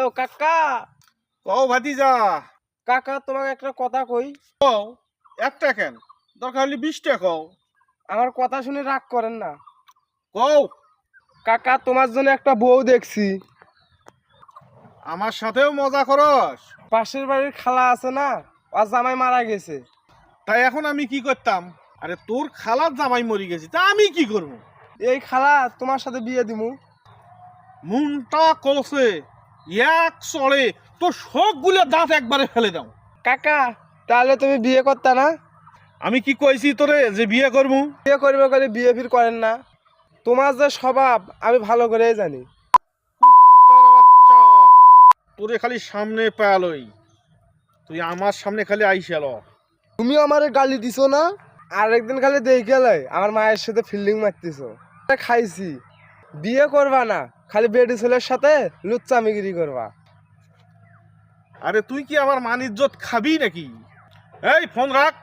ও কাকা, কও ভাতিজা। কাকা তোমাকে একটা কথা কই। কও, একটা কেন, দরকার হলে 20টা কও। আমার কথা শুনে রাগ করেন না। কও। কাকা, তোমার জন্য একটা বউ দেখছি। আমার সাথেও মজা করস? পাশের বাড়ির খালা আছে না, আর জামাই মারা গেছে। তাই এখন আমি কি করতাম? আরে তোর খালার জামাই মরি গেছি, তা আমি কি করবো? এই খালা তোমার সাথে বিয়ে দিমু। মনটা কলসে এক চড়ে তোর সবগুলো দাঁত একবারে ফেলে দাও। কাকা, তাহলে তুমি বিয়ে করতা না? আমি কি কইছি তোরে যে বিয়ে করবো? বিয়ে করবে করে বিয়ে ফির করেন না। তোমার যে স্বভাব আমি ভালো করেই জানি। তোরে খালি সামনে পালই, তুই আমার সামনে খালি আইসাল। তুমি আমারে গালি দিছো না, আর একদিন খালি দেখে লাই আমার মায়ের সাথে ফিল্ডিং মারতেছো। খাইছি। বিয়ে করবা না, খালি বেডি ছেলের সাথে লুচ্চামিগিরি করবা। আরে তুই কি আমার মান ইজ্জত খাবি নাকি? এই ফোন রাখ।